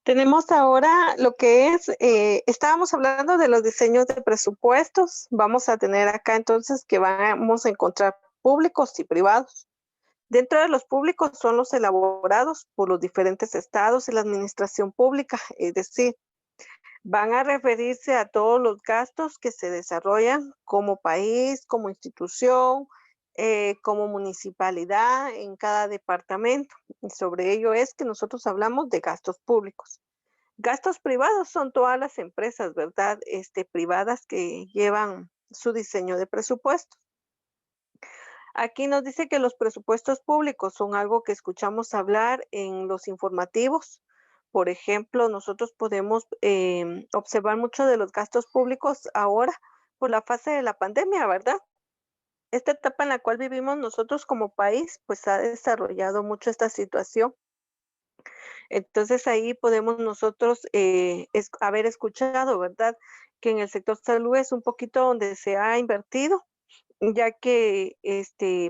Tenemos ahora lo que es, estábamos hablando de los diseños de presupuestos. Vamos a tener acá entonces que vamos a encontrar públicos y privados. Dentro de los públicos son los elaborados por los diferentes estados y la administración pública, es decir, van a referirse a todos los gastos que se desarrollan como país, como institución, como municipalidad en cada departamento. Y sobre ello es que nosotros hablamos de gastos públicos. Gastos privados son todas las empresas, ¿verdad? Privadas que llevan su diseño de presupuesto. Aquí nos dice que los presupuestos públicos son algo que escuchamos hablar en los informativos. Por ejemplo, nosotros podemos observar mucho de los gastos públicos ahora por la fase de la pandemia, ¿verdad? Esta etapa en la cual vivimos nosotros como país, pues ha desarrollado mucho esta situación. Entonces ahí podemos nosotros haber escuchado, ¿verdad? Que en el sector salud es un poquito donde se ha invertido, ya que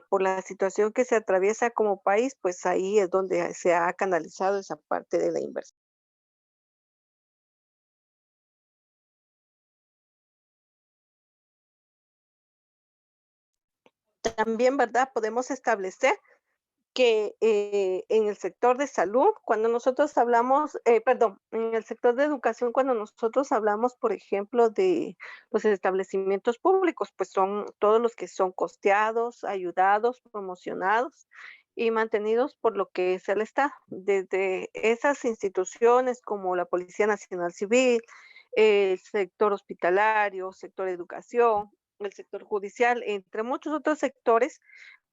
por la situación que se atraviesa como país, pues ahí es donde se ha canalizado esa parte de la inversión. También, ¿verdad? Podemos establecer que en el sector de salud, cuando nosotros hablamos, perdón, en el sector de educación, cuando nosotros hablamos, por ejemplo, de los establecimientos públicos, pues son todos los que son costeados, ayudados, promocionados y mantenidos por lo que es el Estado. Desde esas instituciones como la Policía Nacional Civil, el sector hospitalario, sector educación, el sector judicial, entre muchos otros sectores,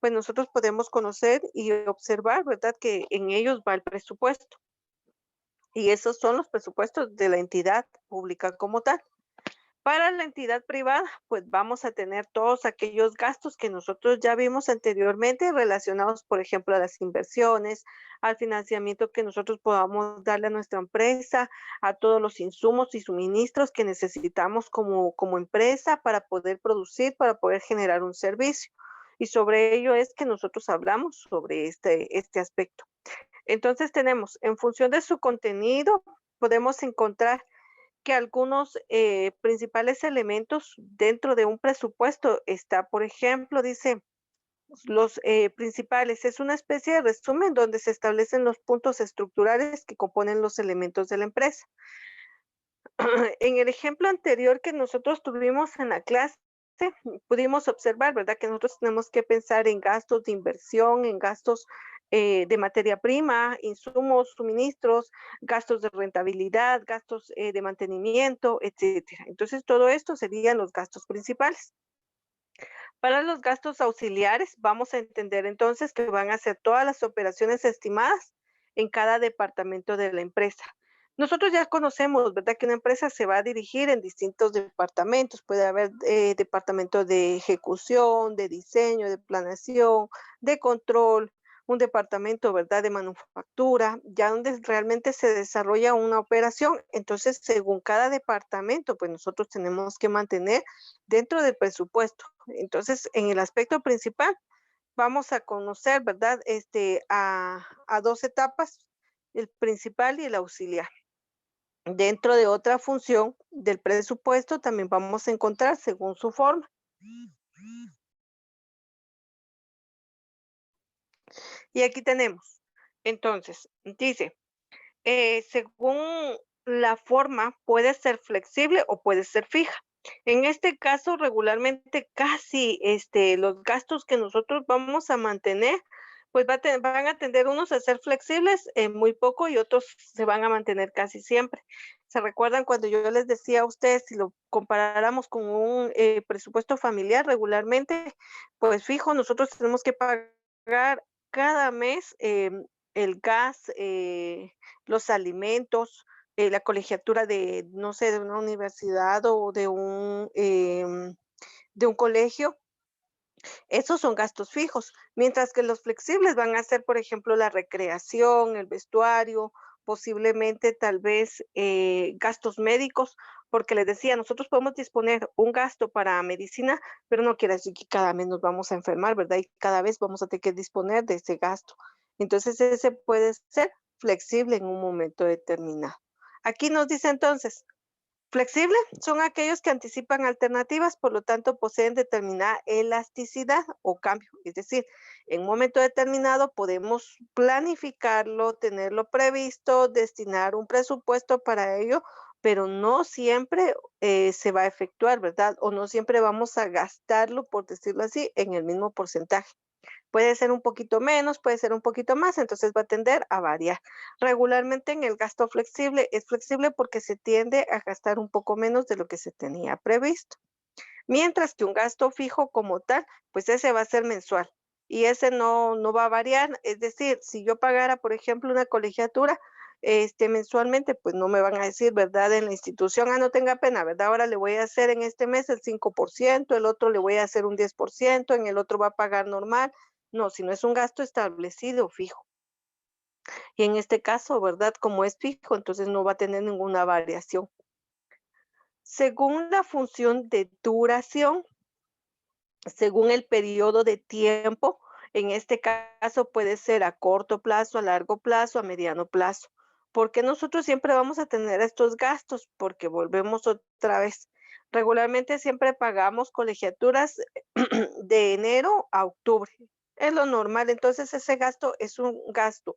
pues nosotros podemos conocer y observar, ¿verdad? Que en ellos va el presupuesto. Y esos son los presupuestos de la entidad pública como tal. Para la entidad privada, pues vamos a tener todos aquellos gastos que nosotros ya vimos anteriormente relacionados, por ejemplo, a las inversiones, al financiamiento que nosotros podamos darle a nuestra empresa, a todos los insumos y suministros que necesitamos como empresa para poder producir, para poder generar un servicio. Y sobre ello es que nosotros hablamos sobre este aspecto. Entonces tenemos, en función de su contenido, podemos encontrar que algunos principales elementos dentro de un presupuesto está, por ejemplo, dice, los principales, es una especie de resumen donde se establecen los puntos estructurales que componen los elementos de la empresa. En el ejemplo anterior que nosotros tuvimos en la clase, pudimos observar, ¿verdad? Que nosotros tenemos que pensar en gastos de inversión, en gastos de materia prima, insumos, suministros, gastos de rentabilidad, gastos de mantenimiento, etcétera. Entonces, todo esto serían los gastos principales. Para los gastos auxiliares, vamos a entender entonces que van a ser todas las operaciones estimadas en cada departamento de la empresa. Nosotros ya conocemos, ¿verdad?, que una empresa se va a dirigir en distintos departamentos. Puede haber departamento de ejecución, de diseño, de planeación, de control, un departamento, ¿verdad?, de manufactura, ya donde realmente se desarrolla una operación. Entonces, según cada departamento, pues nosotros tenemos que mantener dentro del presupuesto. Entonces, en el aspecto principal, vamos a conocer, ¿verdad? A dos etapas, el principal y el auxiliar. Dentro de otra función del presupuesto también vamos a encontrar según su forma. Y aquí tenemos, entonces, dice, según la forma, puede ser flexible o puede ser fija. En este caso, regularmente casi los gastos que nosotros vamos a mantener, pues van a tender unos a ser flexibles muy poco y otros se van a mantener casi siempre. ¿Se recuerdan cuando yo les decía a ustedes, si lo comparáramos con un presupuesto familiar regularmente, pues fijo, nosotros tenemos que pagar cada mes el gas, los alimentos, la colegiatura de, no sé, de una universidad o de un colegio, esos son gastos fijos, mientras que los flexibles van a ser, por ejemplo, la recreación, el vestuario, posiblemente tal vez gastos médicos, porque les decía, nosotros podemos disponer un gasto para medicina, pero no quiere decir que cada mes nos vamos a enfermar, ¿verdad? Y cada vez vamos a tener que disponer de ese gasto. Entonces, ese puede ser flexible en un momento determinado. Aquí nos dice entonces, flexible son aquellos que anticipan alternativas, por lo tanto poseen determinada elasticidad o cambio. Es decir, en un momento determinado podemos planificarlo, tenerlo previsto, destinar un presupuesto para ello, pero no siempre se va a efectuar, ¿verdad? O no siempre vamos a gastarlo, por decirlo así, en el mismo porcentaje. Puede ser un poquito menos, puede ser un poquito más, entonces va a tender a variar. Regularmente en el gasto flexible es flexible porque se tiende a gastar un poco menos de lo que se tenía previsto. Mientras que un gasto fijo como tal, pues ese va a ser mensual y ese no va a variar. Es decir, si yo pagara, por ejemplo, una colegiatura, mensualmente, pues no me van a decir, ¿verdad? En la institución, no tenga pena, ¿verdad? Ahora le voy a hacer en este mes el 5%, el otro le voy a hacer un 10%, en el otro va a pagar normal. No, si no es un gasto establecido, fijo. Y en este caso, ¿verdad? Como es fijo, entonces no va a tener ninguna variación. Según la función de duración, según el periodo de tiempo, en este caso puede ser a corto plazo, a largo plazo, a mediano plazo. ¿Por qué nosotros siempre vamos a tener estos gastos? Porque volvemos otra vez. Regularmente siempre pagamos colegiaturas de enero a octubre. Es lo normal. Entonces ese gasto es un gasto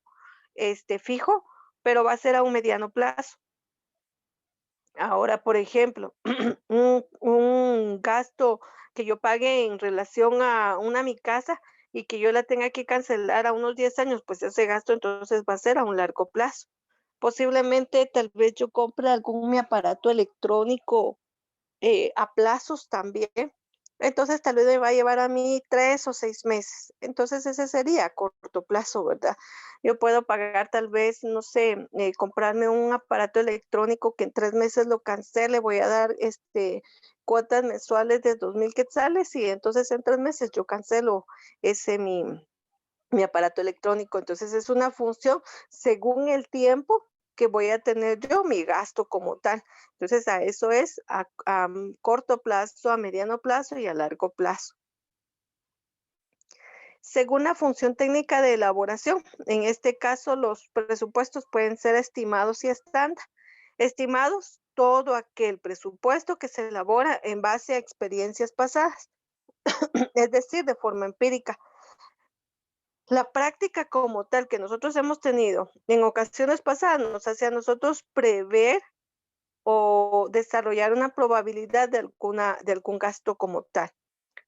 fijo, pero va a ser a un mediano plazo. Ahora, por ejemplo, un gasto que yo pague en relación a una mi casa y que yo la tenga que cancelar a unos 10 años, pues ese gasto entonces va a ser a un largo plazo. Posiblemente, tal vez yo compre algún mi aparato electrónico a plazos también. Entonces, tal vez me va a llevar a mí 3 o 6 meses. Entonces, ese sería a corto plazo, ¿verdad? Yo puedo pagar tal vez, no sé, comprarme un aparato electrónico que en 3 meses lo cancele, voy a dar, cuotas mensuales de 2,000 quetzales y entonces en 3 meses yo cancelo ese mi aparato electrónico. Entonces es una función según el tiempo que voy a tener yo mi gasto como tal. Entonces a eso es a corto plazo, a mediano plazo y a largo plazo. Según la función técnica de elaboración, en este caso los presupuestos pueden ser estimados y estándar. Estimados, todo aquel presupuesto que se elabora en base a experiencias pasadas, es decir, de forma empírica. La práctica como tal que nosotros hemos tenido en ocasiones pasadas nos hace a nosotros prever o desarrollar una probabilidad de algún gasto como tal,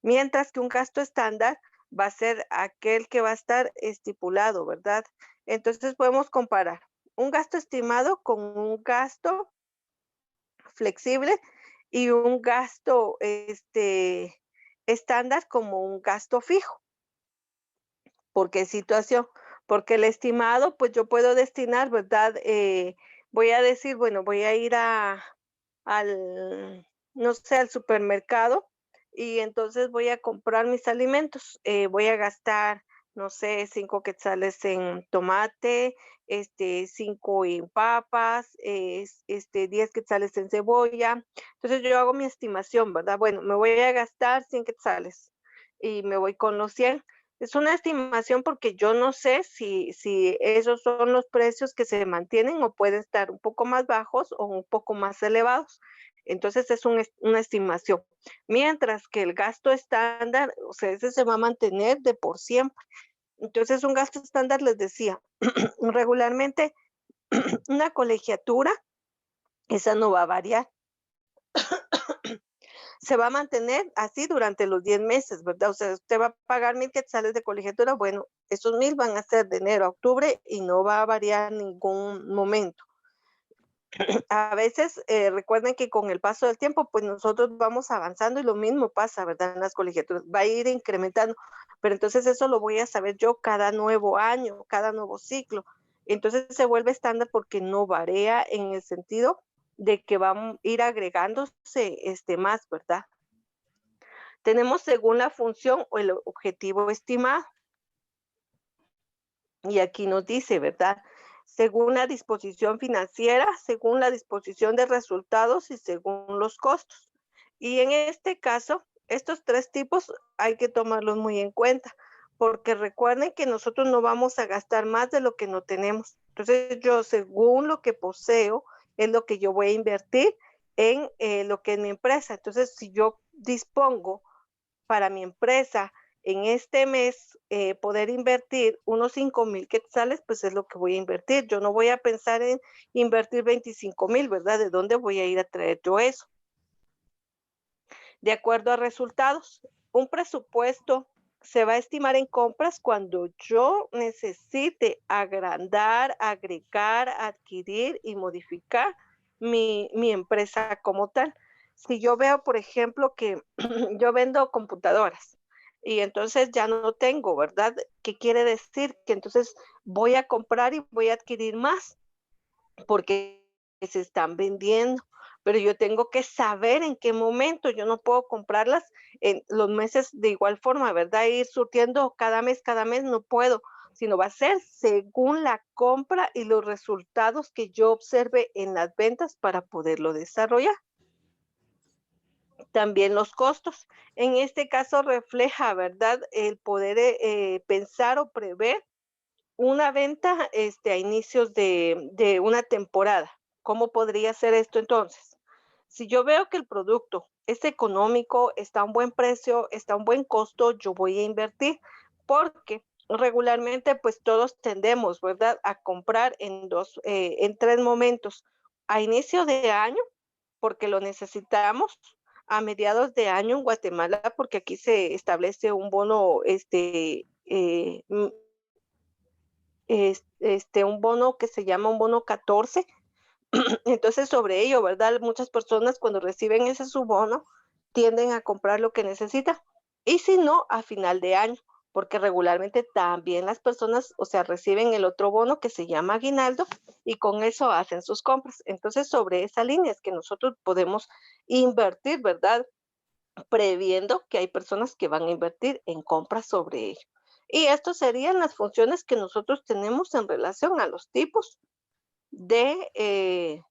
mientras que un gasto estándar va a ser aquel que va a estar estipulado, ¿verdad? Entonces podemos comparar un gasto estimado con un gasto flexible y un gasto estándar como un gasto fijo. ¿Por qué situación? Porque el estimado, pues yo puedo destinar, ¿verdad? Voy a decir, bueno, voy a ir al, no sé, al supermercado y entonces voy a comprar mis alimentos. Voy a gastar, no sé, 5 quetzales en tomate, 5 en papas, 10 quetzales en cebolla. Entonces yo hago mi estimación, ¿verdad? Bueno, me voy a gastar 100 quetzales y me voy con los 100. Es una estimación porque yo no sé si esos son los precios que se mantienen o pueden estar un poco más bajos o un poco más elevados. Entonces es una estimación. Mientras que el gasto estándar, o sea, ese se va a mantener de por siempre. Entonces un gasto estándar, les decía, regularmente una colegiatura, esa no va a variar. Se va a mantener así durante los 10 meses, ¿verdad? O sea, usted va a pagar 1,000 quetzales de colegiatura, bueno, esos 1,000 van a ser de enero a octubre y no va a variar en ningún momento. A veces, recuerden que con el paso del tiempo, pues nosotros vamos avanzando y lo mismo pasa, ¿verdad? En las colegiaturas, va a ir incrementando, pero entonces eso lo voy a saber yo cada nuevo año, cada nuevo ciclo. Entonces se vuelve estándar porque no varía en el sentido de que van a ir agregándose más, ¿verdad? Tenemos según la función o el objetivo estimado. Y aquí nos dice, ¿verdad? Según la disposición financiera, según la disposición de resultados y según los costos. Y en este caso, estos 3 tipos hay que tomarlos muy en cuenta, porque recuerden que nosotros no vamos a gastar más de lo que no tenemos. Entonces yo, según lo que poseo es lo que yo voy a invertir en lo que es mi empresa. Entonces, si yo dispongo para mi empresa en este mes poder invertir unos 5,000 quetzales, pues es lo que voy a invertir. Yo no voy a pensar en invertir 25,000, ¿verdad? ¿De dónde voy a ir a traer yo eso? De acuerdo a resultados, un presupuesto se va a estimar en compras cuando yo necesite agrandar, agregar, adquirir y modificar mi empresa como tal. Si yo veo, por ejemplo, que yo vendo computadoras y entonces ya no tengo, ¿verdad? ¿Qué quiere decir? Que entonces voy a comprar y voy a adquirir más porque se están vendiendo, pero yo tengo que saber en qué momento, yo no puedo comprarlas en los meses de igual forma, ¿verdad? Ir surtiendo cada mes no puedo, sino va a ser según la compra y los resultados que yo observe en las ventas para poderlo desarrollar. También los costos. En este caso refleja, ¿verdad? El poder pensar o prever una venta, a inicios de una temporada. ¿Cómo podría ser esto entonces? Si yo veo que el producto es económico, está a un buen precio, está a un buen costo, yo voy a invertir, porque regularmente, pues, todos tendemos, ¿verdad?, a comprar en 3 momentos: a inicio de año, porque lo necesitamos; a mediados de año en Guatemala, porque aquí se establece un bono, un bono que se llama un bono 14. Entonces, sobre ello, ¿verdad? Muchas personas cuando reciben ese su bono tienden a comprar lo que necesitan. Y si no, a final de año, porque regularmente también las personas, o sea, reciben el otro bono que se llama aguinaldo y con eso hacen sus compras. Entonces, sobre esa línea es que nosotros podemos invertir, ¿verdad? Previendo que hay personas que van a invertir en compras sobre ello. Y esto serían las funciones que nosotros tenemos en relación a los tipos de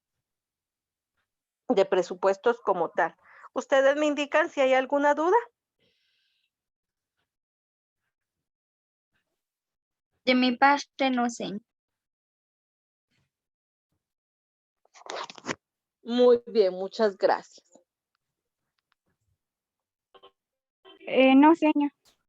presupuestos como tal. ¿Ustedes me indican si hay alguna duda? De mi parte, no sé. Muy bien, muchas gracias. No, señor.